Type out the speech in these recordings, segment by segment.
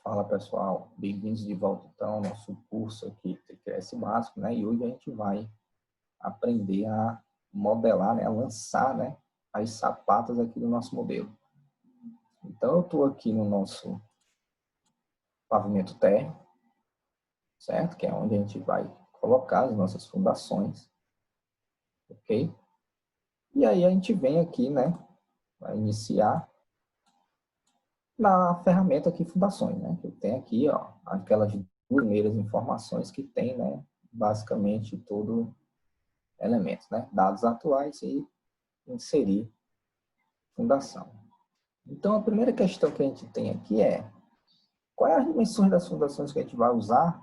Fala pessoal, bem-vindos de volta então ao nosso curso aqui TQS Básico, né? E hoje a gente vai aprender a modelar, né? A lançar, né? As sapatas aqui do nosso modelo. Então eu estou aqui no nosso pavimento térreo, certo? Que é onde a gente vai colocar as nossas fundações, ok? E aí a gente vem aqui, né? Vai iniciar na ferramenta aqui fundações, né? Que tem aqui, ó, aquelas primeiras informações que tem, né? Basicamente todo elemento, né? Dados atuais e inserir fundação. Então a primeira questão que a gente tem aqui é: quais as dimensões das fundações que a gente vai usar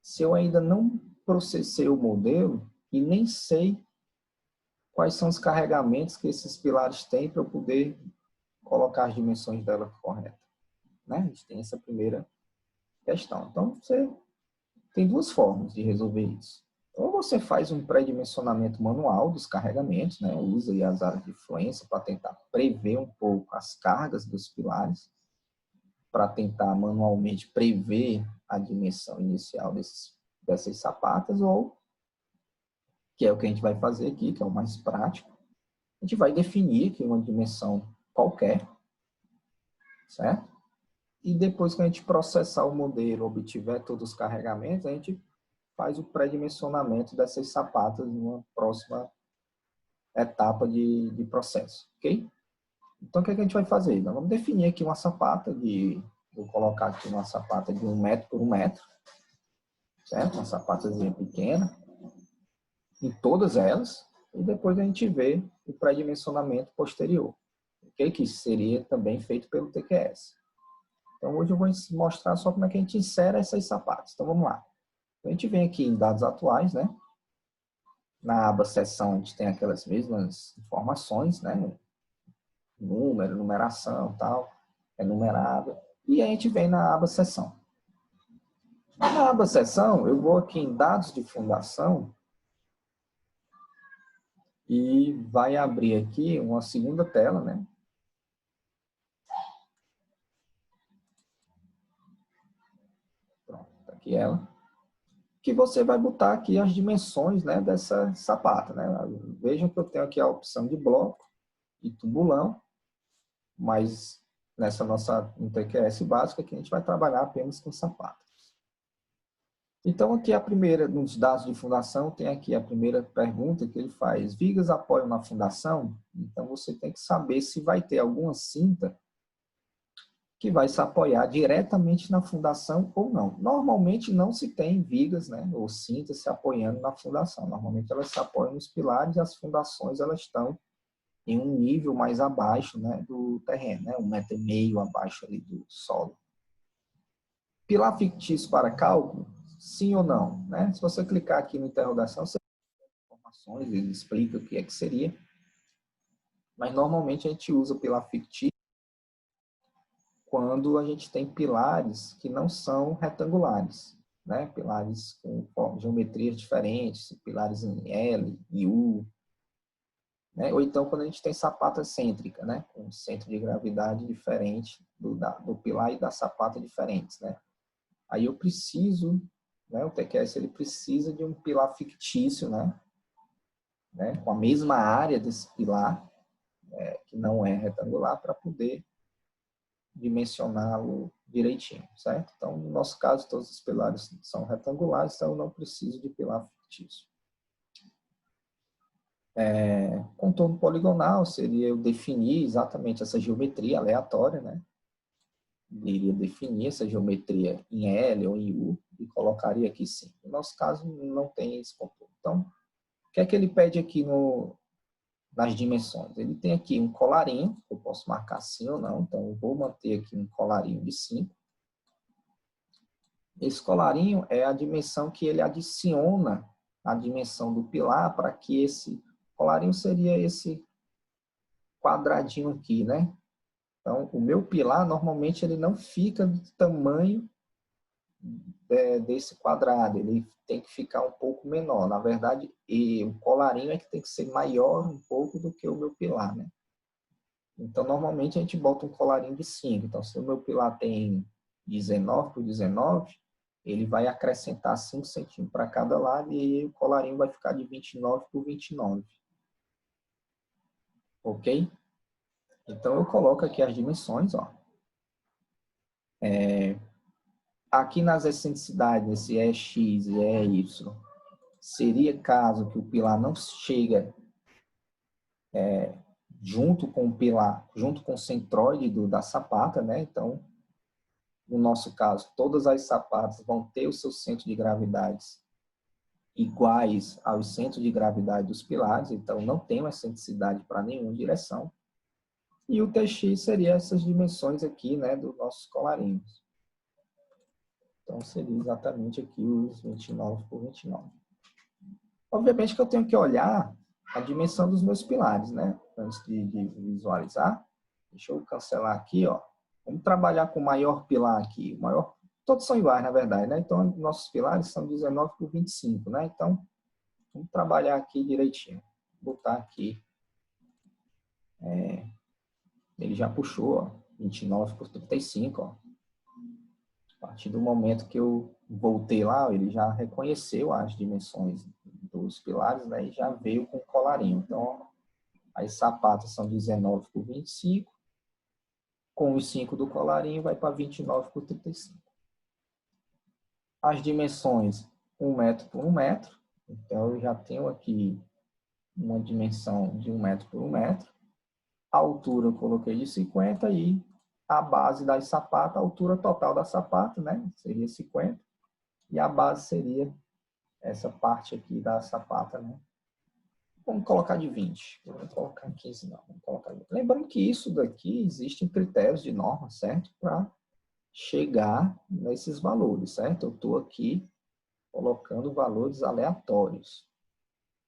se eu ainda não processei o modelo e nem sei quais são os carregamentos que esses pilares têm para eu poder colocar as dimensões dela corretas, né? A gente tem essa primeira questão. Então, você tem duas formas de resolver isso. Ou você faz um pré-dimensionamento manual dos carregamentos, né? Usa aí as áreas de influência para tentar prever um pouco as cargas dos pilares, para tentar manualmente prever a dimensão inicial dessas sapatas, ou, que é o que a gente vai fazer aqui, que é o mais prático, a gente vai definir aqui uma dimensão qualquer, certo? E depois que a gente processar o modelo, obtiver todos os carregamentos, a gente faz o pré-dimensionamento dessas sapatas numa próxima etapa de processo, ok? Então, o que a gente vai fazer? Nós vamos definir aqui uma sapata vou colocar aqui uma sapata de 1 metro por 1 metro, certo? Uma sapatazinha pequena, em todas elas, e depois a gente vê o pré-dimensionamento posterior, ok? Que seria também feito pelo TQS. Então, hoje eu vou mostrar só como é que a gente insere essas sapatas. Então, vamos lá. A gente vem aqui em dados atuais, né? Na aba seção, a gente tem aquelas mesmas informações, né? Número, numeração, tal, é numerado. E a gente vem na aba seção. Na aba seção, eu vou aqui em dados de fundação e vai abrir aqui uma segunda tela, né? Pronto, tá aqui ela. Que você vai botar aqui as dimensões, né, dessa sapata, né? Vejam que eu tenho aqui a opção de bloco e tubulão, mas nessa nossa TQS básica aqui a gente vai trabalhar apenas com sapatas. Então aqui a primeira, nos dados de fundação, tem aqui a primeira pergunta que ele faz: vigas apoiam na fundação? Então você tem que saber se vai ter alguma cinta que vai se apoiar diretamente na fundação ou não. Normalmente não se tem vigas, né, ou cintas se apoiando na fundação. Normalmente elas se apoiam nos pilares e as fundações elas estão em um nível mais abaixo, né, do terreno, né, 1,5 metro abaixo ali do solo. Pilar fictício para cálculo? Sim ou não? Né? Se você clicar aqui no interrogação, você tem informações, ele explica o que é que seria. Mas normalmente a gente usa pilar fictício quando a gente tem pilares que não são retangulares, né? Pilares com geometrias diferentes, pilares em L e U, né? Ou então quando a gente tem sapata cêntrica, né? Com centro de gravidade diferente do pilar e da sapata diferentes, né? Aí eu preciso, né? O TQS ele precisa de um pilar fictício, né? Com a mesma área desse pilar, que não é retangular, para poder dimensioná-lo direitinho, certo? Então, no nosso caso, todos os pilares são retangulares, então eu não preciso de pilar fictício. Contorno poligonal seria eu definir exatamente essa geometria aleatória, né? Eu iria definir essa geometria em L ou em U e colocaria aqui sim. No nosso caso, não tem esse contorno. Então, o que é que ele pede aqui nas dimensões? Ele tem aqui um colarinho, eu posso marcar sim ou não, então eu vou manter aqui um colarinho de 5. Esse colarinho é a dimensão que ele adiciona a dimensão do pilar para que esse colarinho seria esse quadradinho aqui, né? Então, o meu pilar, normalmente, ele não fica do tamanho desse quadrado, ele tem que ficar um pouco menor. Na verdade, o colarinho é que tem que ser maior um pouco do que o meu pilar, né? Então, normalmente, a gente bota um colarinho de 5. Então, se o meu pilar tem 19 por 19, ele vai acrescentar 5 centímetros para cada lado e aí o colarinho vai ficar de 29 por 29. Ok? Então, eu coloco aqui as dimensões, ó. Aqui nas excentricidades, esse EX e EY, seria caso que o pilar não chega junto com o pilar, junto com o centroide da sapata, né? Então, no nosso caso, todas as sapatas vão ter o seu centro de gravidade iguais aos centros de gravidade dos pilares, então não tem uma excentricidade para nenhuma direção. E o TX seria essas dimensões aqui, né, dos nossos colarinhos. Então, seria exatamente aqui os 29 por 29. Obviamente que eu tenho que olhar a dimensão dos meus pilares, né? Antes de visualizar. Deixa eu cancelar aqui, ó. Vamos trabalhar com o maior pilar aqui. O maior, todos são iguais, na verdade, né? Então, nossos pilares são 19 por 25, né? Então, vamos trabalhar aqui direitinho. Vou botar aqui. Ele já puxou, ó, 29 por 35, ó. A partir do momento que eu voltei lá, ele já reconheceu as dimensões dos pilares, né? E já veio com o colarinho. Então, as sapatas são 19 por 25. Com os 5 do colarinho, vai para 29 por 35. As dimensões, 1 metro por 1 metro. Então, eu já tenho aqui uma dimensão de 1 metro por 1 metro. A altura eu coloquei de 50 e a base das sapatas, a altura total da sapata, né? Seria 50. E a base seria essa parte aqui da sapata, né? Vamos colocar de 20. Vamos colocar 15, não. Vamos colocar 20. Lembrando que isso daqui existem critérios de norma, certo? Para chegar nesses valores, certo? Eu estou aqui colocando valores aleatórios.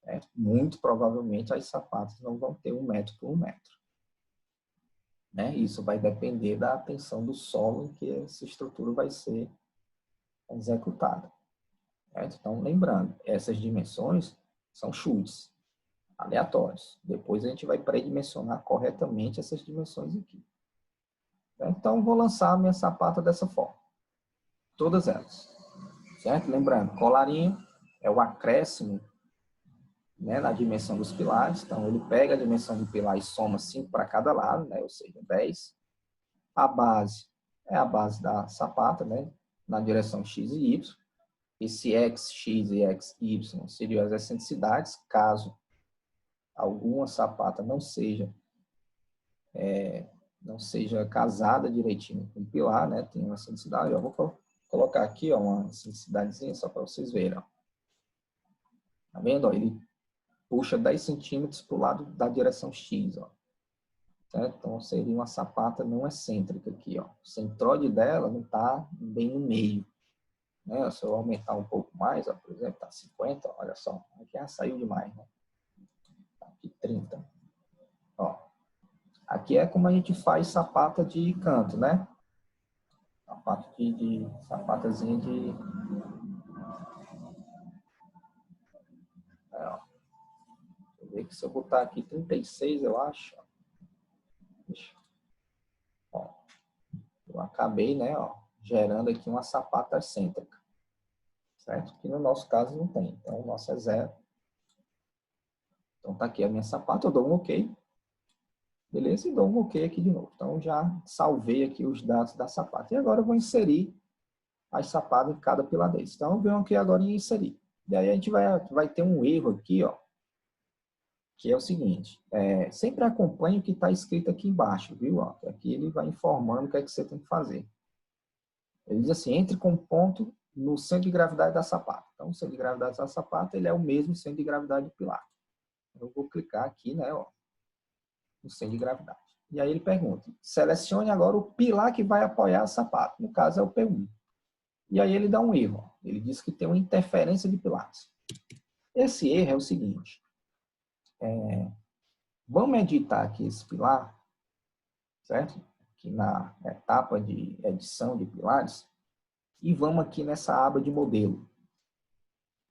Certo? Muito provavelmente as sapatas não vão ter 1 metro por 1 metro. Né? Isso vai depender da tensão do solo em que essa estrutura vai ser executada. Certo? Então, lembrando, essas dimensões são chutes aleatórios. Depois a gente vai pré-dimensionar corretamente essas dimensões aqui. Certo? Então, vou lançar a minha sapata dessa forma. Todas elas. Certo? Lembrando, colarinho é o acréscimo, né, na dimensão dos pilares. Então, ele pega a dimensão do pilar e soma 5 para cada lado, né, ou seja, 10. A base é a base da sapata, né, na direção x e y. Esse x, x e x, y seriam as excentricidades, caso alguma sapata não seja casada direitinho com o pilar, né, tem uma excentricidade. Eu vou colocar aqui, ó, uma excentricidadezinha só para vocês verem. Ó. Tá vendo? Ó, ele puxa 10 centímetros para o lado da direção X, ó. Certo? Então, seria uma sapata não excêntrica aqui, ó. O centroide dela não está bem no meio. Né? Se eu aumentar um pouco mais, ó, por exemplo, está 50, ó, olha só. Aqui já saiu demais, né? Tá aqui 30. Ó. Aqui é como a gente faz sapata de canto, né? Sapata sapatazinha de... ó. Deixa eu ver que se eu botar aqui 36, eu acho. Ó, eu acabei, né, ó, gerando aqui uma sapata excêntrica. Certo? Que no nosso caso não tem. Então, o nosso é 0. Então, tá aqui a minha sapata. Eu dou um OK. Beleza? E dou um OK aqui de novo. Então, já salvei aqui os dados da sapata. E agora eu vou inserir as sapatas em cada pilar deles. Então, eu venho aqui agora em inserir. E aí, a gente vai ter um erro aqui, ó. Que é o seguinte. Sempre acompanhe o que está escrito aqui embaixo, viu? Ó, aqui ele vai informando o que é que você tem que fazer. Ele diz assim, entre com ponto no centro de gravidade da sapata. Então, o centro de gravidade da sapata, ele é o mesmo centro de gravidade do pilar. Eu vou clicar aqui, né, ó, no centro de gravidade. E aí ele pergunta, selecione agora o pilar que vai apoiar a sapata. No caso, é o P1. E aí ele dá um erro. Ó. Ele diz que tem uma interferência de pilares. Esse erro é o seguinte. Vamos editar aqui esse pilar, certo? Aqui na etapa de edição de pilares. E vamos aqui nessa aba de modelo.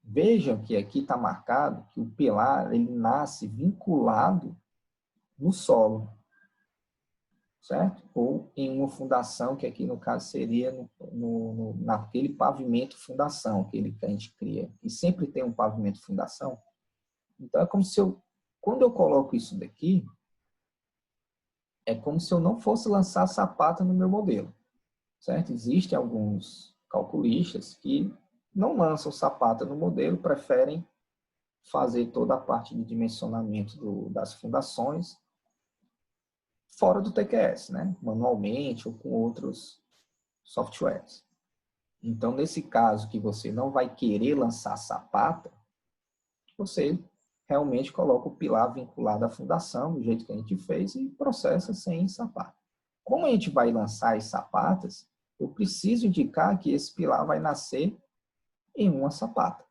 Vejam que aqui está marcado que o pilar ele nasce vinculado no solo. certo? Ou em uma fundação, que aqui no caso seria naquele pavimento fundação, aquele que a gente cria. E sempre tem um pavimento fundação. Então, é como se quando eu coloco isso daqui, é como se eu não fosse lançar sapata no meu modelo, certo? Existem alguns calculistas que não lançam sapata no modelo, preferem fazer toda a parte de dimensionamento das fundações fora do TQS, né? Manualmente ou com outros softwares. Então, nesse caso que você não vai querer lançar sapata, você realmente coloca o pilar vinculado à fundação, do jeito que a gente fez, e processa sem sapata. Como a gente vai lançar as sapatas, eu preciso indicar que esse pilar vai nascer em uma sapata.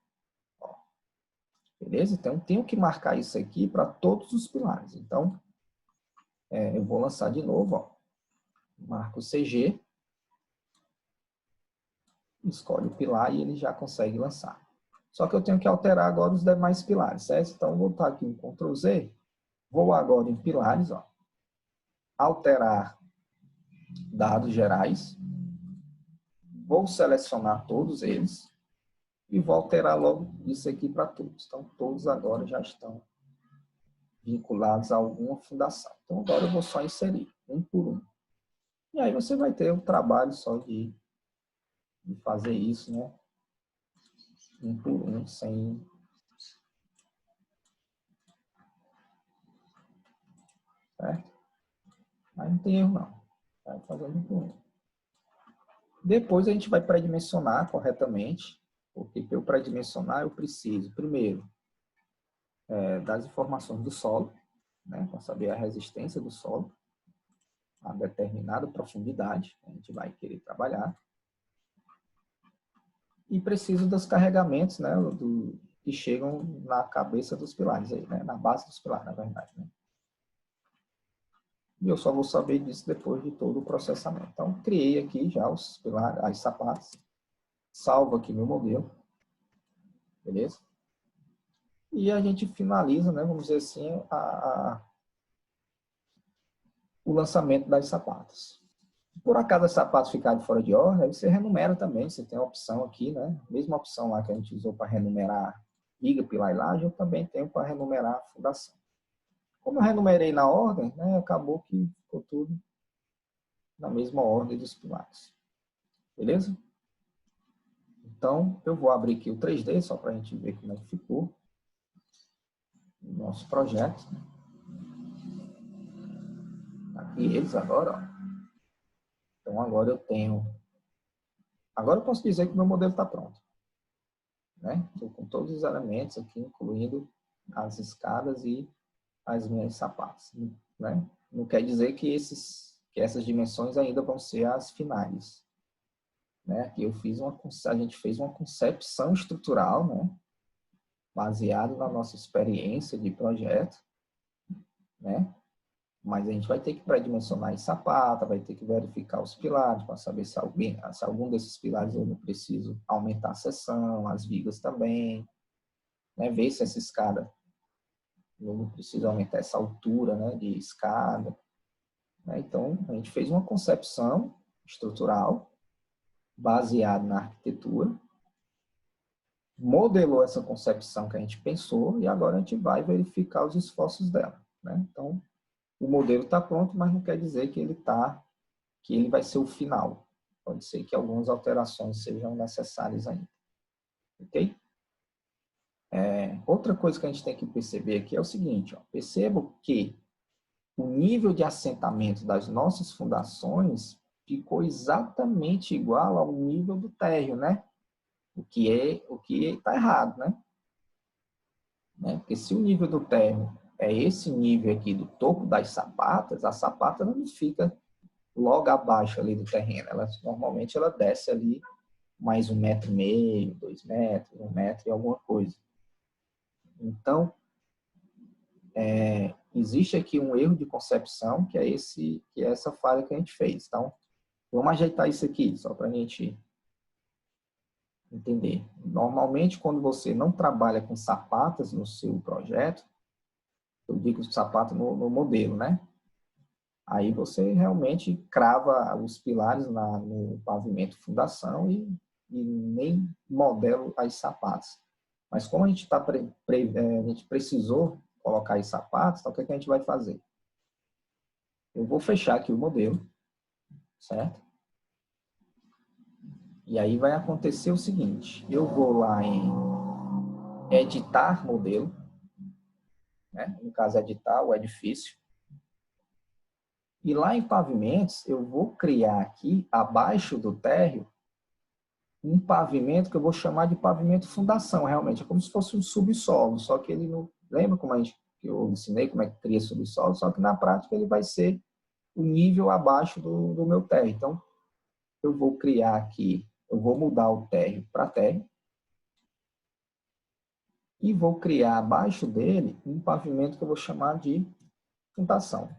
Beleza? Então, eu tenho que marcar isso aqui para todos os pilares. Então, eu vou lançar de novo. Ó. Marco o CG, escolhe o pilar e ele já consegue lançar. Só que eu tenho que alterar agora os demais pilares, certo? Então, vou botar aqui um Ctrl Z, vou agora em pilares, ó, alterar dados gerais, vou selecionar todos eles e vou alterar logo isso aqui para todos. Então, todos agora já estão vinculados a alguma fundação. Então, agora eu vou só inserir, um por um. E aí você vai ter o trabalho só de fazer isso, né? Um por um, sem... Certo? Aí não tem erro, não. Vai fazendo um por um. Depois a gente vai pré-dimensionar corretamente, porque para eu pré-dimensionar eu preciso, primeiro, das informações do solo, né? Para saber a resistência do solo, a determinada profundidade que a gente vai querer trabalhar. E preciso dos carregamentos, né, que chegam na cabeça dos pilares, aí, né, na base dos pilares, na verdade. Né? E eu só vou saber disso depois de todo o processamento. Então, criei aqui já os pilares, as sapatas, salvo aqui meu modelo, beleza? E a gente finaliza, né, vamos dizer assim, o lançamento das sapatas. Por acaso as sapatas ficarem fora de ordem, aí você renumera também, você tem a opção aqui, né? Mesma opção lá que a gente usou para renumerar viga, pilar e laje, eu também tenho para renumerar a fundação. Como eu renumerei na ordem, né, acabou que ficou tudo na mesma ordem dos pilares. Beleza? Então, eu vou abrir aqui o 3D, só para a gente ver como é que ficou o nosso projeto. Aqui eles agora, ó. Então, agora eu tenho... Agora eu posso dizer que o meu modelo está pronto. Né? Estou com todos os elementos aqui, incluindo as escadas e as minhas sapatas. Né? Não quer dizer que essas dimensões ainda vão ser as finais. Né? Aqui a gente fez uma concepção estrutural, né? Baseado na nossa experiência de projeto, né? Mas a gente vai ter que pré-dimensionar em sapata, vai ter que verificar os pilares para saber se algum desses pilares eu não preciso aumentar a seção, as vigas também, né? Ver se essa escada eu não preciso aumentar essa altura, né, de escada. Né? Então, a gente fez uma concepção estrutural baseada na arquitetura, modelou essa concepção que a gente pensou e agora a gente vai verificar os esforços dela. Né? Então, o modelo está pronto, mas não quer dizer que ele vai ser o final. Pode ser que algumas alterações sejam necessárias ainda. Ok? Outra coisa que a gente tem que perceber aqui é o seguinte, ó, percebo que o nível de assentamento das nossas fundações ficou exatamente igual ao nível do térreo, né? O que está errado, né? Porque se o nível do térreo é esse nível aqui do topo das sapatas, a sapata não fica logo abaixo ali do terreno. Normalmente ela desce ali mais 1,5 m, 2 metros, 1 metro e alguma coisa. Então, existe aqui um erro de concepção, que é essa falha que a gente fez. Então, vamos ajeitar isso aqui, só para a gente entender. Normalmente, quando você não trabalha com sapatas no seu projeto, eu digo sapato no modelo, né? Aí você realmente crava os pilares no pavimento fundação e nem modela as sapatas. Mas como a gente, a gente precisou colocar os sapatos, então o que a gente vai fazer? Eu vou fechar aqui o modelo, certo? E aí vai acontecer o seguinte, eu vou lá em editar modelo, né? No caso editar o edifício, e lá em pavimentos eu vou criar aqui, abaixo do térreo, um pavimento que eu vou chamar de pavimento fundação, realmente. É como se fosse um subsolo, só que ele não... Lembra como que eu ensinei como é que cria subsolo? Só que na prática ele vai ser o nível abaixo do meu térreo. Então, eu vou criar aqui, eu vou mudar o térreo para térreo e vou criar abaixo dele um pavimento que eu vou chamar de fundação.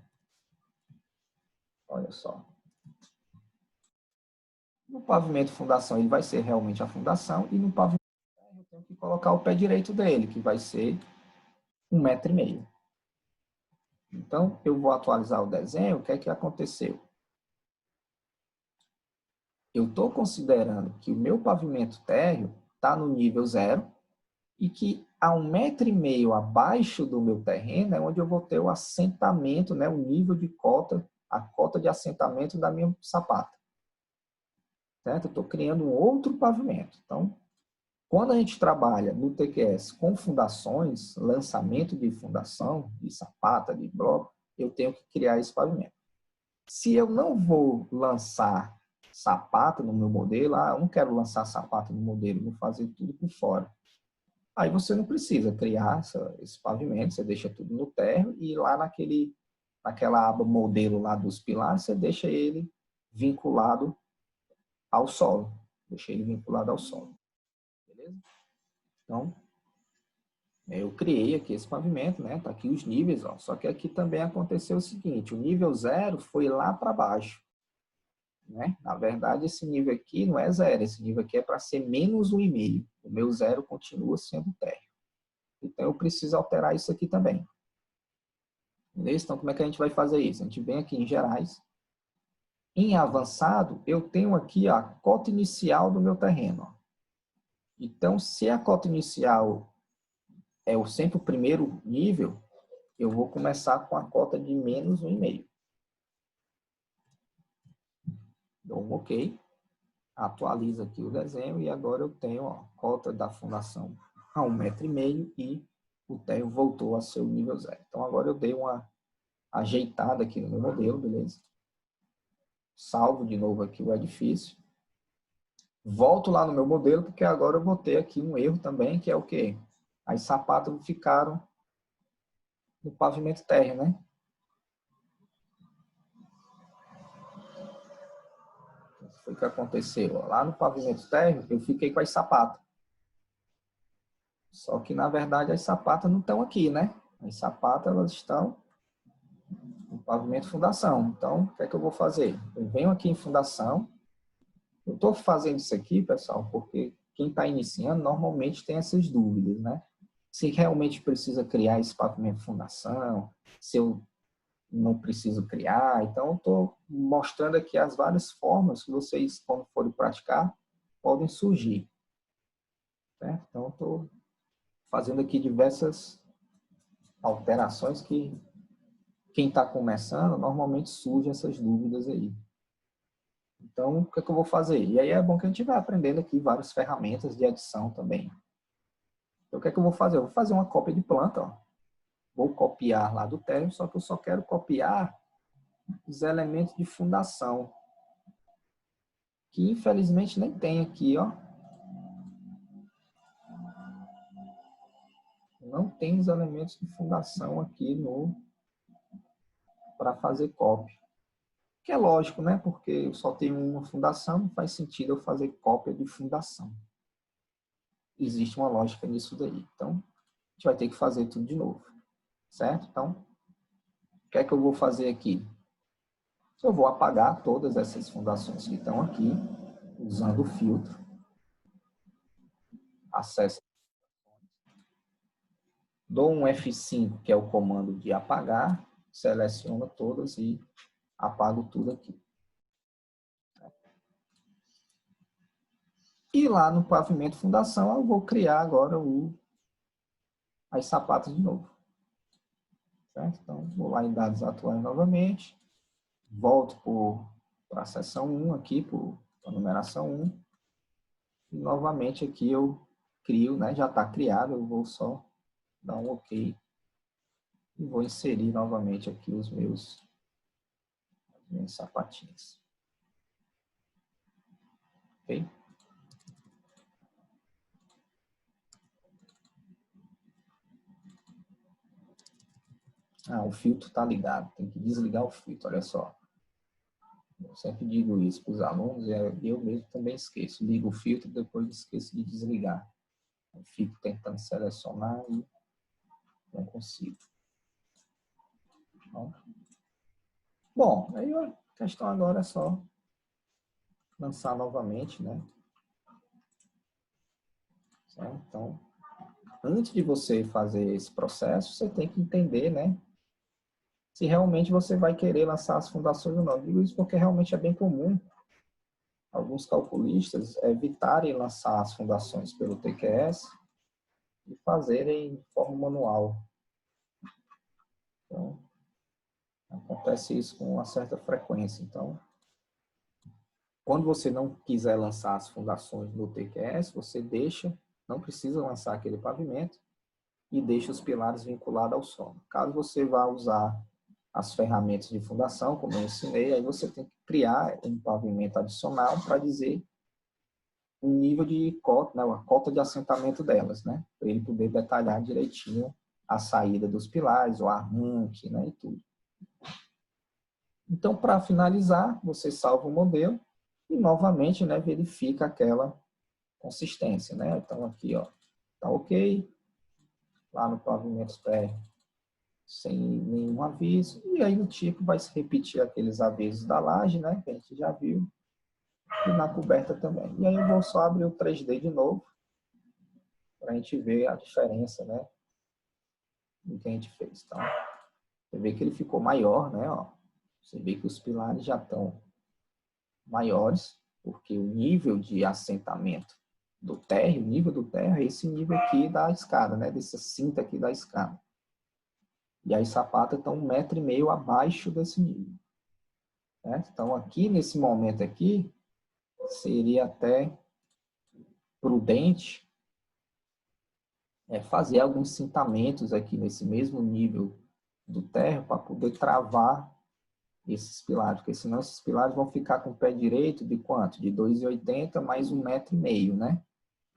Olha só. No pavimento fundação, ele vai ser realmente a fundação, e no pavimento eu tenho que colocar o pé direito dele, que vai ser 1,5 m. Então, eu vou atualizar o desenho, o que é que aconteceu? Eu estou considerando que o meu pavimento térreo está no nível 0 e que a 1,5 m abaixo do meu terreno é onde eu vou ter o assentamento, né, o nível de cota, a cota de assentamento da minha sapata. Certo? Eu estou criando um outro pavimento. Então, quando a gente trabalha no TQS com fundações, lançamento de fundação, de sapata, de bloco, eu tenho que criar esse pavimento. Se eu não vou lançar sapata no meu modelo, eu não quero lançar sapata no modelo, vou fazer tudo por fora. Aí você não precisa criar esse pavimento, você deixa tudo no térreo e lá naquela aba modelo lá dos pilares, você deixa ele vinculado ao solo. Deixa ele vinculado ao solo. Beleza? Então, eu criei aqui esse pavimento, né? Tá aqui os níveis, ó. Só que aqui também aconteceu o seguinte, o nível 0 foi lá para baixo, né? Na verdade, esse nível aqui não é 0, esse nível aqui é para ser menos 1,5. O meu 0 continua sendo térreo. Então, eu preciso alterar isso aqui também. Beleza? Então, como é que a gente vai fazer isso? A gente vem aqui em gerais. Em avançado, eu tenho aqui a cota inicial do meu terreno, ó. Então, se a cota inicial é sempre o primeiro nível, eu vou começar com a cota de menos 1,5. Dou um OK, atualiza aqui o desenho e agora eu tenho a cota da fundação a 1,5 m e o térreo voltou a ser o nível 0. Então agora eu dei uma ajeitada aqui no meu modelo, beleza? Salvo de novo aqui o edifício. Volto lá no meu modelo, porque agora eu vou ter aqui um erro também, que é o quê? As sapatas ficaram no pavimento térreo, né? Isso foi o que aconteceu. Lá no pavimento térreo, eu fiquei com as sapatas. Só que, na verdade, as sapatas não estão aqui, né? As sapatas, elas estão no pavimento fundação. Então, o que é que eu vou fazer? Eu venho aqui em fundação. Eu estou fazendo isso aqui, pessoal, porque quem está iniciando normalmente tem essas dúvidas, né? Se realmente precisa criar esse pavimento fundação, se eu não preciso criar. Então, eu estou mostrando aqui as várias formas que vocês, quando forem praticar, podem surgir. Certo? Então, eu estou fazendo aqui diversas alterações que quem está começando, normalmente surge essas dúvidas aí. Então, o que é que eu vou fazer? E aí é bom que a gente vai aprendendo aqui várias ferramentas de edição também. Então, o que é que eu vou fazer? Eu vou fazer uma cópia de planta, ó. Vou copiar lá do térreo, só que eu só quero copiar os elementos de fundação, que infelizmente nem tem aqui, ó. Não tem os elementos de fundação aqui para fazer cópia. Que é lógico, né? Porque eu só tenho uma fundação, não faz sentido eu fazer cópia de fundação. Existe uma lógica nisso daí. Então, a gente vai ter que fazer tudo de novo. Certo? Então, o que é que eu vou fazer aqui? Eu vou apagar todas essas fundações que estão aqui, usando o filtro. Acesso. Dou um F5, que é o comando de apagar, seleciono todas e apago tudo aqui. E lá no pavimento fundação, eu vou criar agora as sapatas de novo. Certo? Então, vou lá em dados atuais novamente, volto para a seção 1 aqui, para a numeração 1, e novamente aqui eu crio, né? Já está criado, eu vou só dar um OK e vou inserir novamente aqui os meus sapatinhos. Ok? Ah, o filtro está ligado, tem que desligar o filtro, olha só. Eu sempre digo isso para os alunos, e eu mesmo também esqueço. Ligo o filtro e depois esqueço de desligar. Eu fico tentando selecionar e não consigo. Bom, aí a questão agora é só lançar novamente, né? Certo? Então, antes de você fazer esse processo, você tem que entender, né? Se realmente você vai querer lançar as fundações ou não. Eu digo isso porque realmente é bem comum alguns calculistas evitarem lançar as fundações pelo TQS e fazerem de forma manual. Então, acontece isso com uma certa frequência. Então, quando você não quiser lançar as fundações no TQS, você deixa, não precisa lançar aquele pavimento e deixa os pilares vinculados ao solo. Caso você vá usar as ferramentas de fundação, como eu ensinei, aí você tem que criar um pavimento adicional para dizer o nível de cota, né, a cota de assentamento delas, né, para ele poder detalhar direitinho a saída dos pilares, o arranque, né, e tudo. Então, para finalizar, você salva o modelo e novamente, né, verifica aquela consistência, né? Então aqui, ó, tá OK. Lá no pavimento externo, sem nenhum aviso. E aí o tipo vai se repetir aqueles avisos da laje, né, que a gente já viu. E na coberta também. E aí eu vou só abrir o 3D de novo, para a gente ver a diferença, né, do que a gente fez. Então, você vê que ele ficou maior, né, ó. Você vê que os pilares já estão maiores, porque o nível de assentamento do térreo, o nível do térreo é esse nível aqui da escada, né, dessa cinta aqui da escada. E as sapatas estão 1,5 m abaixo desse nível. Né? Então, aqui, nesse momento aqui, seria até prudente fazer alguns cintamentos aqui nesse mesmo nível do térreo para poder travar esses pilares, porque senão esses pilares vão ficar com o pé direito de quanto? De 2,80 mais 1,5 m, né?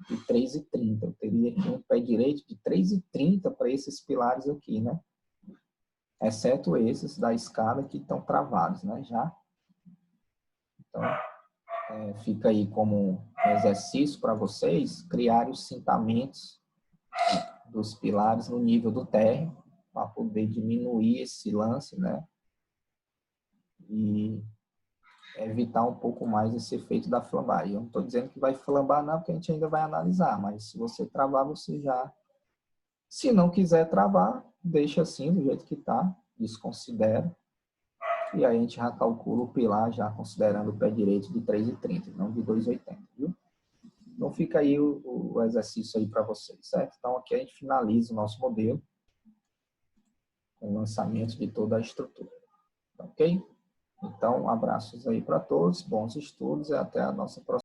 De 3,30. Eu teria aqui um pé direito de 3,30 para esses pilares aqui, né? Exceto esses da escada que estão travados, né? Já. Então, fica aí como um exercício para vocês criarem os cintamentos dos pilares no nível do térreo, para poder diminuir esse lance, né? E evitar um pouco mais esse efeito da flambagem. Eu não estou dizendo que vai flambar não, porque a gente ainda vai analisar, mas se você travar, você já... Se não quiser travar, deixa assim, do jeito que está, desconsidera. E aí a gente já calcula o pilar, já considerando o pé direito de 3,30, não de 2,80, viu? Então fica aí o exercício aí para vocês, certo? Então aqui a gente finaliza o nosso modelo com o lançamento de toda a estrutura, ok? Então abraços aí para todos, bons estudos e até a nossa próxima.